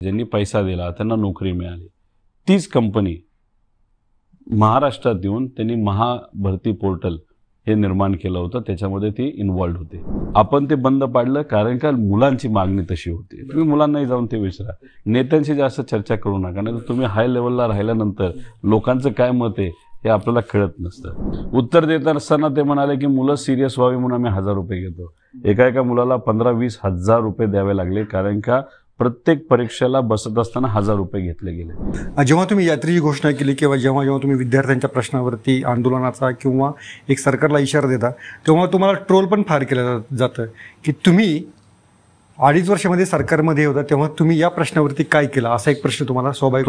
ज्यांनी पैसा दिला त्यांना नोकरी मिळाली। तीच कंपनी महाराष्ट्रात येऊन त्यांनी महाभरती पोर्टल हे निर्माण केलं होतं, त्याच्यामध्ये ती इन्व्हॉल्व होते। आपण ते बंद पाडलं कारण का मुलांची मागणी तशी होती। तुम्ही मुलांनाही जाऊन ते विचारा, नेत्यांशी जास्त चर्चा करू नका, नाही तर तुम्ही हाय लेवलला राहिल्यानंतर लोकांचं काय मत आहे हे आपल्याला कळत नसतं। उत्तर देत असताना ते म्हणाले की मुलं सिरियस व्हावी म्हणून आम्ही 1000 रुपये घेतो। एका मुलाला 15-20 हजार रुपये द्यावे लागले, कारण का प्रत्येक परीक्षेला बसत असताना 1000 रुपये घेतले गेले। जेव्हा तुम्ही यात्रेची घोषणा केली किंवा जेव्हा तुम्ही विद्यार्थ्यांच्या प्रश्नावरती आंदोलनाचा किंवा एक सरकारला इशारा देता, तेव्हा तुम्हाला ट्रोल पण फार केलं जातं की तुम्ही 2.5 वर्षामध्ये सरकारमध्ये होता तेव्हा तुम्ही या प्रश्नावरती काय केलं, असा एक प्रश्न तुम्हाला स्वाभाविक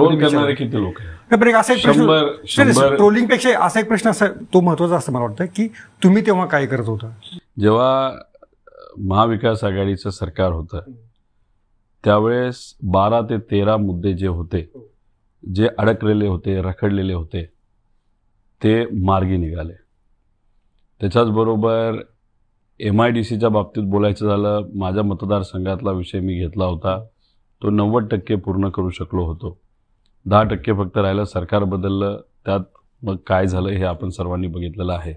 किती लोक आहे? असा एक प्रश्न, ट्रोलिंगपेक्षा असा एक प्रश्न असा तो महत्वाचा असं मला वाटतं की तुम्ही तेव्हा काय करत होता? जेव्हा महाविकास आघाडीचं सरकार होतं त्यावेळेस 12 ते 13 मुद्दे जे होते, जे अडकलेले होते, रखडलेले होते, ते मार्गी निघाले। त्याच्याचबरोबर MIDCच्या बाबतीत बोलायचं झालं, माझ्या मतदारसंघातला विषय मी घेतला होता, तो 90% पूर्ण करू शकलो होतो। 10% फक्त राहिलं, सरकार बदललं, त्यात मग काय झालं हे आपण सर्वांनी बघितलेलं आहे।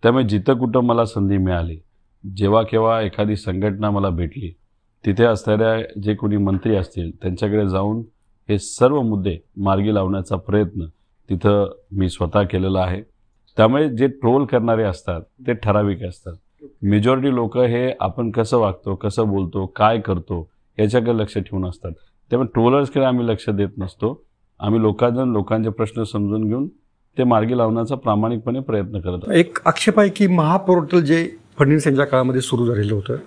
त्यामुळे जिथं कुठं मला संधी मिळाली, जेव्हा केव्हा एखादी संघटना मला भेटली, तिथे असणाऱ्या जे कोणी मंत्री असतील त्यांच्याकडे जाऊन हे सर्व मुद्दे मार्गी लावण्याचा प्रयत्न तिथं मी स्वतः केलेला आहे। त्यामुळे जे ट्रोल करणारे असतात ते ठराविक असतात। मेजॉरिटी लोक हे आपण कसं वागतो, कसं बोलतो, काय करतो याच्याकडे लक्ष ठेवून असतात। त्यामुळे ट्रोलर्सकडे आम्ही लक्ष देत नसतो। आम्ही लोकांचे प्रश्न समजून घेऊन ते मार्गी लावण्याचा प्रामाणिकपणे प्रयत्न करतो। एक आक्षेप आहे की महापोर्टल जे फडणवीस यांच्या काळामध्ये सुरू झालेलं होतं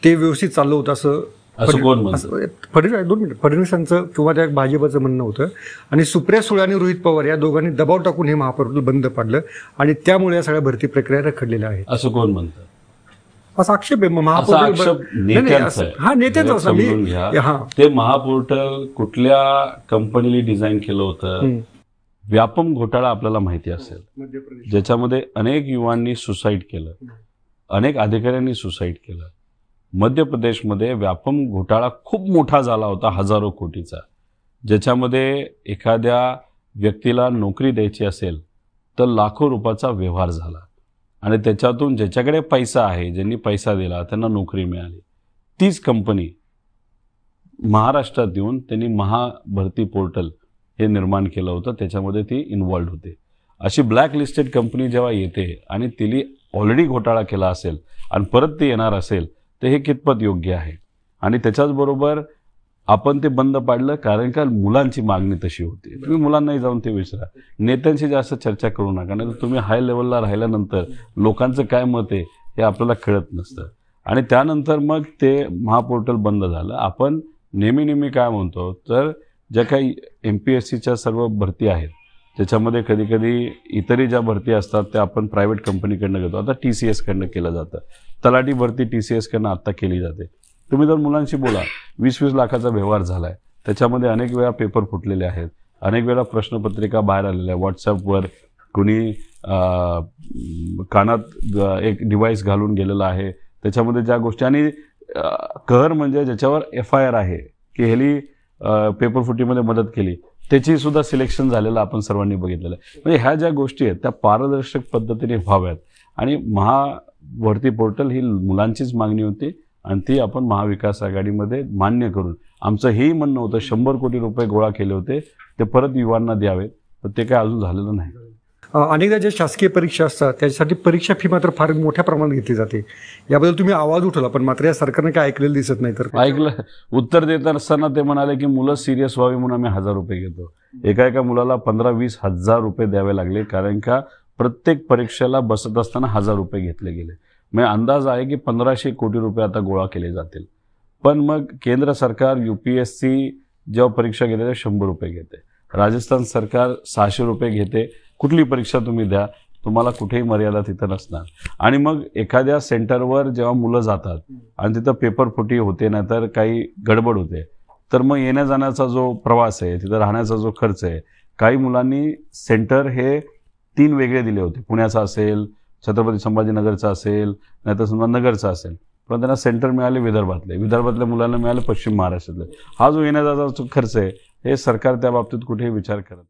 ते व्यवस्थित चाललं होतं असं कोण म्हणतं? फडणवीसांचं किंवा त्या भाजपचं म्हणणं होतं, आणि सुप्रिया सुळे आणि रोहित पवार या दोघांनी दबाव टाकून हे महापोर्टल बंद पाडलं आणि त्यामुळे या सगळ्या भरती प्रक्रिया रखडलेल्या आहेत, असं कोण म्हणतं? असा आक्षेप आहे ते महापोर्टल कुठल्या कंपनीने डिझाईन केलं होतं? व्यापम घोटाळा आपल्याला माहिती असेल, ज्याच्यामध्ये अनेक युवांनी सुसाईड केलं, अनेक अधिकाऱ्यांनी सुसाईड केलं। मध्य प्रदेशमध्ये व्यापम घोटाळा खूप मोठा झाला होता, हजारो कोटीचा, ज्याच्यामध्ये एखाद्या व्यक्तीला नोकरी द्यायची असेल तर लाखो रुपयाचा व्यवहार झाला, आणि त्याच्यातून ज्याच्याकडे पैसा आहे, ज्यांनी पैसा दिला त्यांना नोकरी मिळाली। तीच कंपनी महाराष्ट्रात येऊन त्यांनी महाभरती पोर्टल हे निर्माण केलं होतं, त्याच्यामध्ये ती इन्व्हॉल्व होते। अशी ब्लॅक लिस्टेड कंपनी जेव्हा येते आणि तिने ऑलरेडी घोटाळा केला असेल आणि परत ती येणार असेल तर हे कितपत योग्य आहे? आणि त्याच्याचबरोबर आपण ते बंद पाडलं कारण का मुलांची मागणी तशी होती। तुम्ही मुलांनाही जाऊन ते विचारा, नेत्यांशी जास्त चर्चा करू नका, नाही तर तुम्ही हाय लेवलला राहिल्यानंतर लोकांचं काय मत आहे हे आपल्याला कळत नसतं। आणि त्यानंतर मग ते महापोर्टल बंद झालं। आपण नेहमी काय म्हणतो, तर ज्या काही MPSCच्या सर्व भरती आहेत त्याच्यामध्ये कधी इतरही ज्या भरती असतात त्या आपण प्रायव्हेट कंपनीकडनं घेतो। आता TCS कडनं केलं जातं, तलाठी भरती TCS कडनं आत्ता केली जाते। तुम्ही जर मुलांशी बोला, 20-20 लाखाचा व्यवहार झालाय, त्याच्यामध्ये अनेक वेळा पेपर फुटलेले आहेत, अनेक वेळा प्रश्नपत्रिका बाहेर आलेल्या आहे। व्हॉट्सअपवर कुणी कानात एक डिव्हाइस घालून गेलेला आहे, त्याच्यामध्ये ज्या गोष्टी, आणि कहर म्हणजे ज्याच्यावर FIR आहे की ह्याली पेपर फुटीमध्ये मदत केली, त्याची सुद्धा सिलेक्शन झालेलं आपण सर्वांनी बघितलेलं आहे। म्हणजे ह्या ज्या गोष्टी आहेत त्या पारदर्शक पद्धतीने व्हाव्यात, आणि महाभरती पोर्टल ही मुलांचीच मागणी होती आणि ती आपण महाविकास आघाडीमध्ये मान्य करून, आमचं हेही म्हणणं होतं 100 कोटी रुपये गोळा केले होते ते परत युवांना द्यावेत, पण ते काय अजून झालेलं नाही। अनेकदा ज्या शासकीय परीक्षा असतात त्याच्यासाठी परीक्षा फी मात्र फार मोठ्या प्रमाणात घेतली जाते, याबद्दल तुम्ही आवाज उठवला, पण मात्र या सरकारने काय ऐकलेलं दिसत नाही। तर ऐकलं, उत्तर देत असताना ते म्हणाले की मुलं सिरियस व्हावी म्हणून आम्ही 1000 रुपये घेतो। एका मुलाला 15-20 हजार रुपये द्यावे लागले, कारण का प्रत्येक परीक्षेला बसत असताना 1000 रुपये घेतले गेले। मग अंदाज आहे की 1500 कोटी रुपये आता गोळा केले जातील। पण मग केंद्र सरकार UPSC जेव्हा परीक्षा घेते ते 100 रुपये घेते, राजस्थान सरकार 600 रुपये घेते। कुठली परीक्षा तुम्ही द्या, तुम्हाला कुठेही मर्यादा तिथं नसणार। आणि मग एखाद्या सेंटरवर जेव्हा मुलं जातात आणि तिथं पेपर फुटी होते, नाहीतर काही गडबड होते, तर मग येण्या जाण्याचा जो प्रवास आहे, तिथं राहण्याचा जो खर्च आहे, काही मुलांनी सेंटर हे 3 वेगळे दिले होते, पुण्याचा असेल, छत्रपती संभाजीनगरचा असेल, नाहीतर समजा नगरचा असेल, पण त्यांना सेंटर मिळाले विदर्भातल्या मुलांना मिळालं पश्चिम महाराष्ट्रातले. हा जो येण्याचा खर्च आहे हे सरकार त्या बाबतीत कुठेही विचार करत